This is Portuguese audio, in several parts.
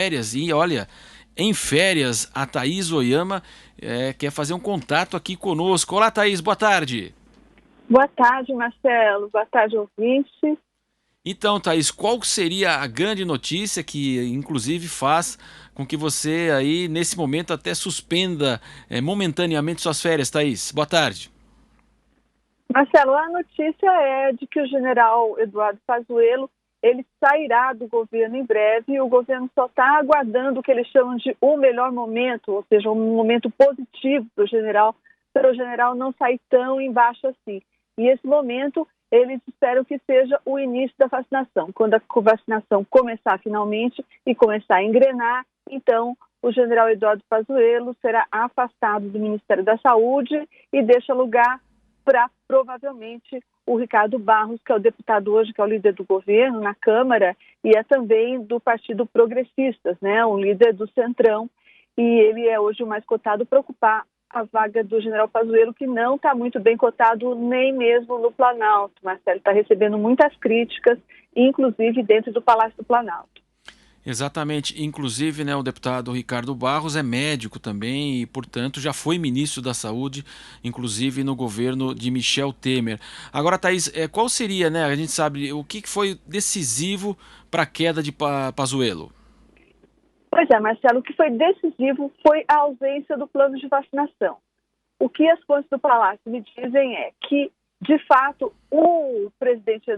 Férias. E olha, em férias, a Thaís Oyama quer fazer um contato aqui conosco. Olá, Thaís, boa tarde. Boa tarde, Marcelo. Boa tarde, ouvinte. Então, Thaís, qual seria a grande notícia que, inclusive, faz com que você aí, nesse momento, até suspenda momentaneamente suas férias, Thaís? Boa tarde. Marcelo, a notícia é de que o general Eduardo Pazuello ele sairá do governo em breve e o governo só está aguardando o que eles chamam de o melhor momento, ou seja, um momento positivo para o general não sair tão embaixo assim. E esse momento eles esperam que seja o início da vacinação. Quando a vacinação começar finalmente e começar a engrenar, então o general Eduardo Pazuello será afastado do Ministério da Saúde e deixa lugar para provavelmente o Ricardo Barros, que é o deputado hoje, que é o líder do governo na Câmara e é também do Partido Progressistas, né, um líder do Centrão, e ele é hoje o mais cotado para ocupar a vaga do general Pazuello, que não está muito bem cotado nem mesmo no Planalto. Marcelo está recebendo muitas críticas, inclusive dentro do Palácio do Planalto. Exatamente, inclusive, né, o deputado Ricardo Barros é médico também e, portanto, já foi ministro da Saúde, inclusive no governo de Michel Temer. Agora, Thaís, qual seria, né, a gente sabe, o que foi decisivo para a queda de Pazuello? Pois é, Marcelo, o que foi decisivo foi a ausência do plano de vacinação. O que as fontes do Palácio me dizem é que, de fato, o presidente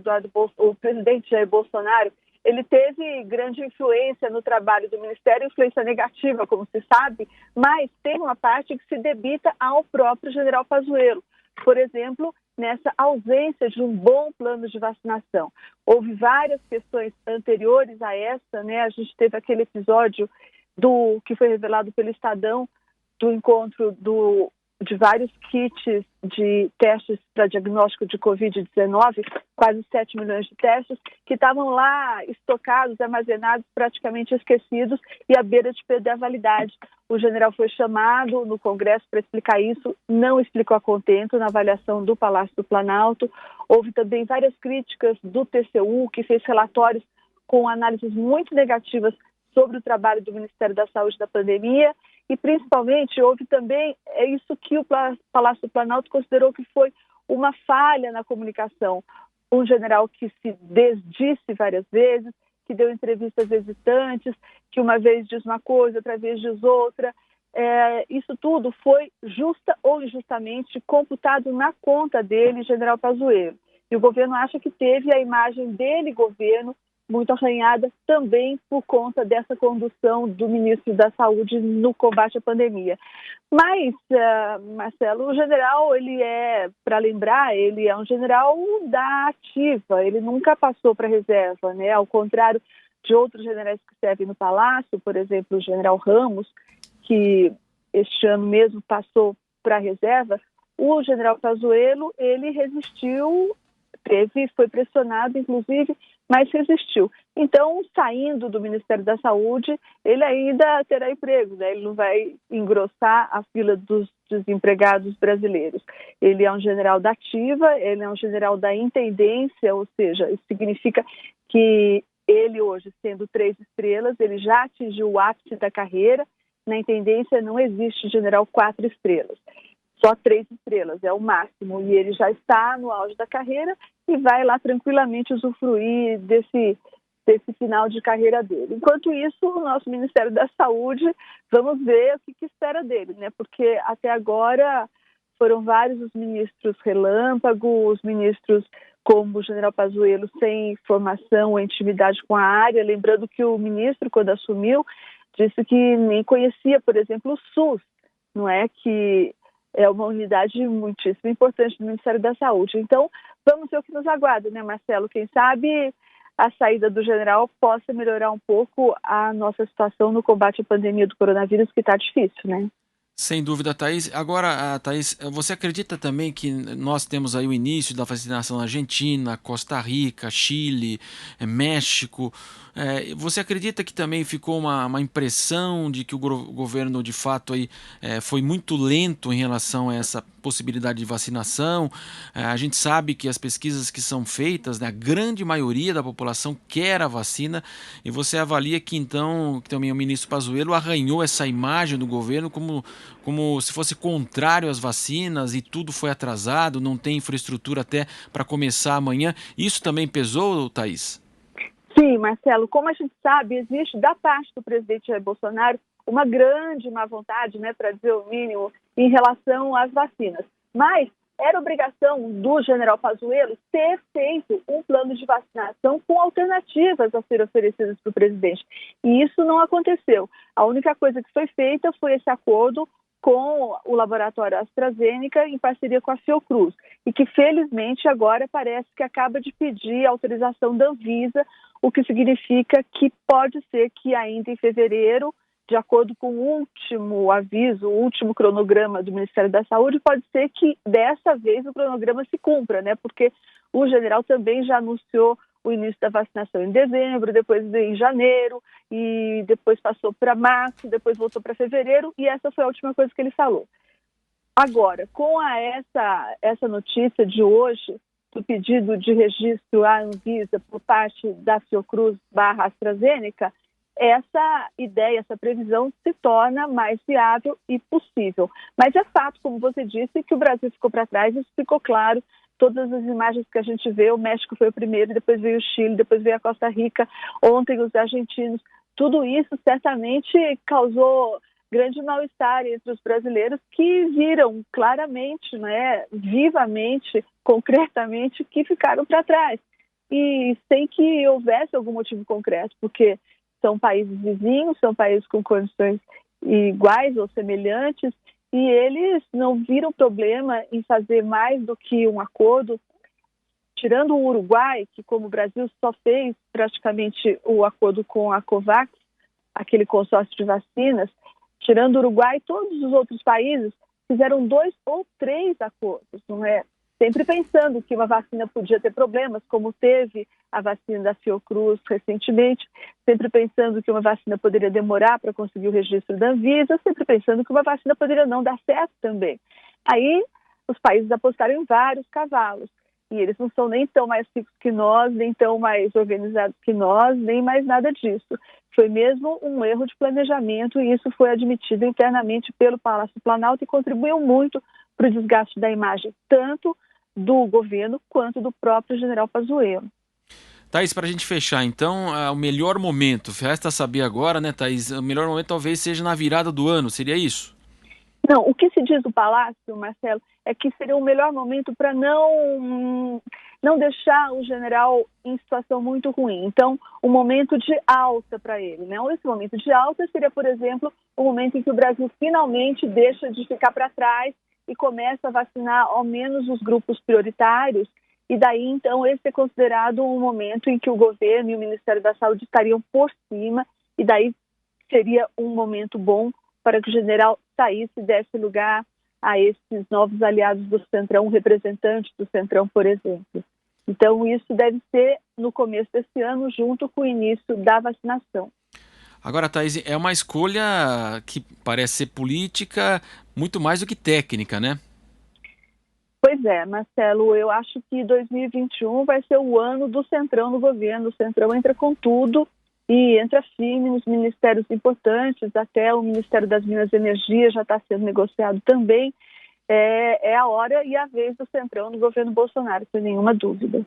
Jair Bolsonaro, ele teve grande influência no trabalho do Ministério, influência negativa, como se sabe, mas tem uma parte que se debita ao próprio general Pazuello. Por exemplo, nessa ausência de um bom plano de vacinação. Houve várias questões anteriores a essa, né? A gente teve aquele episódio que foi revelado pelo Estadão, do encontro de vários kits de testes para diagnóstico de Covid-19, quase 7 milhões de testes, que estavam lá estocados, armazenados, praticamente esquecidos e à beira de perder a validade. O general foi chamado no Congresso para explicar isso, não explicou a contento na avaliação do Palácio do Planalto. Houve também várias críticas do TCU, que fez relatórios com análises muito negativas sobre o trabalho do Ministério da Saúde da pandemia e, principalmente, houve também isso que o Palácio do Planalto considerou que foi uma falha na comunicação. Um general que se desdisse várias vezes, que deu entrevistas hesitantes, que uma vez diz uma coisa, outra vez diz outra. Isso tudo foi, justa ou injustamente, computado na conta dele, general Pazuello. E o governo acha que teve a imagem dele, governo, muito arranhada também por conta dessa condução do ministro da Saúde no combate à pandemia. Mas, Marcelo, o general, para lembrar, ele é um general da ativa, ele nunca passou para reserva, né? Ao contrário de outros generais que servem no Palácio, por exemplo, o general Ramos, que este ano mesmo passou para a reserva, o general Pazuello, ele resistiu, foi pressionado, inclusive, mas resistiu. Então, saindo do Ministério da Saúde, ele ainda terá emprego, né? Ele não vai engrossar a fila dos desempregados brasileiros. Ele é um general da ativa, ele é um general da intendência, ou seja, isso significa que ele hoje, sendo 3 estrelas, ele já atingiu o ápice da carreira. Na intendência não existe general 4 estrelas. Só 3 estrelas, é o máximo, e ele já está no auge da carreira e vai lá tranquilamente usufruir desse final de carreira dele. Enquanto isso, o nosso Ministério da Saúde, vamos ver o que espera dele, né? Porque até agora foram vários os ministros relâmpago, os ministros como o general Pazuello sem formação ou intimidade com a área, lembrando que o ministro, quando assumiu, disse que nem conhecia, por exemplo, o SUS, não é que é uma unidade muitíssimo importante do Ministério da Saúde. Então, vamos ver o que nos aguarda, né, Marcelo? Quem sabe a saída do general possa melhorar um pouco a nossa situação no combate à pandemia do coronavírus, que está difícil, né? Sem dúvida, Thaís. Agora, Thaís, você acredita também que nós temos aí o início da vacinação na Argentina, Costa Rica, Chile, México? Você acredita que também ficou uma impressão de que o governo de fato aí, foi muito lento em relação a essa possibilidade de vacinação? A gente sabe que as pesquisas que são feitas, né, a grande maioria da população quer a vacina, e você avalia que então que também o ministro Pazuello arranhou essa imagem do governo como se fosse contrário às vacinas e tudo foi atrasado, não tem infraestrutura até para começar amanhã. Isso também pesou, Thaís? Sim, Marcelo, como a gente sabe, existe da parte do presidente Jair Bolsonaro uma grande má vontade, né, para dizer o mínimo, em relação às vacinas. Mas era obrigação do general Pazuello ter feito um plano de vacinação com alternativas a serem oferecidas para o presidente. E isso não aconteceu. A única coisa que foi feita foi esse acordo com o laboratório AstraZeneca em parceria com a Fiocruz, e que felizmente agora parece que acaba de pedir autorização da Anvisa, o que significa que pode ser que ainda em fevereiro, de acordo com o último aviso, o último cronograma do Ministério da Saúde, pode ser que dessa vez o cronograma se cumpra, né? Porque o general também já anunciou o início da vacinação em dezembro, depois em janeiro, e depois passou para março, depois voltou para fevereiro, e essa foi a última coisa que ele falou. Agora, com essa notícia de hoje, do pedido de registro à Anvisa por parte da Fiocruz/AstraZeneca, essa ideia, essa previsão se torna mais viável e possível. Mas é fato, como você disse, que o Brasil ficou para trás, isso ficou claro. Todas as imagens que a gente vê, o México foi o primeiro, depois veio o Chile, depois veio a Costa Rica, ontem os argentinos. Tudo isso certamente causou grande mal-estar entre os brasileiros que viram claramente, né, vivamente, concretamente, que ficaram para trás. E sem que houvesse algum motivo concreto, porque são países vizinhos, são países com condições iguais ou semelhantes, e eles não viram problema em fazer mais do que um acordo, tirando o Uruguai, que como o Brasil só fez praticamente o acordo com a COVAX, aquele consórcio de vacinas, tirando o Uruguai, todos os outros países fizeram 2 ou 3 acordos, não é? Sempre pensando que uma vacina podia ter problemas, como teve a vacina da Fiocruz recentemente, sempre pensando que uma vacina poderia demorar para conseguir o registro da Anvisa, sempre pensando que uma vacina poderia não dar certo também. Aí os países apostaram em vários cavalos, e eles não são nem tão mais ricos que nós, nem tão mais organizados que nós, nem mais nada disso. Foi mesmo um erro de planejamento, e isso foi admitido internamente pelo Palácio Planalto e contribuiu muito para o desgaste da imagem, tanto do governo quanto do próprio general Pazuello. Thaís, para a gente fechar, então, o melhor momento, resta saber agora, né, Thaís? O melhor momento talvez seja na virada do ano, seria isso? Não, o que se diz do Palácio, Marcelo, é que seria o melhor momento para não deixar o general em situação muito ruim. Então, um momento de alta para ele, né? Esse momento de alta seria, por exemplo, o momento em que o Brasil finalmente deixa de ficar para trás e começa a vacinar ao menos os grupos prioritários, e daí, então, esse é considerado um momento em que o governo e o Ministério da Saúde estariam por cima, e daí seria um momento bom para que o general saísse e desse lugar a esses novos aliados do Centrão, representantes do Centrão, por exemplo. Então, isso deve ser no começo desse ano, junto com o início da vacinação. Agora, Thaís, é uma escolha que parece ser política muito mais do que técnica, né? Pois é, Marcelo, eu acho que 2021 vai ser o ano do Centrão no governo. O Centrão entra com tudo e entra firme nos ministérios importantes, até o Ministério das Minas e Energia já está sendo negociado também. É a hora e a vez do Centrão no governo Bolsonaro, sem nenhuma dúvida.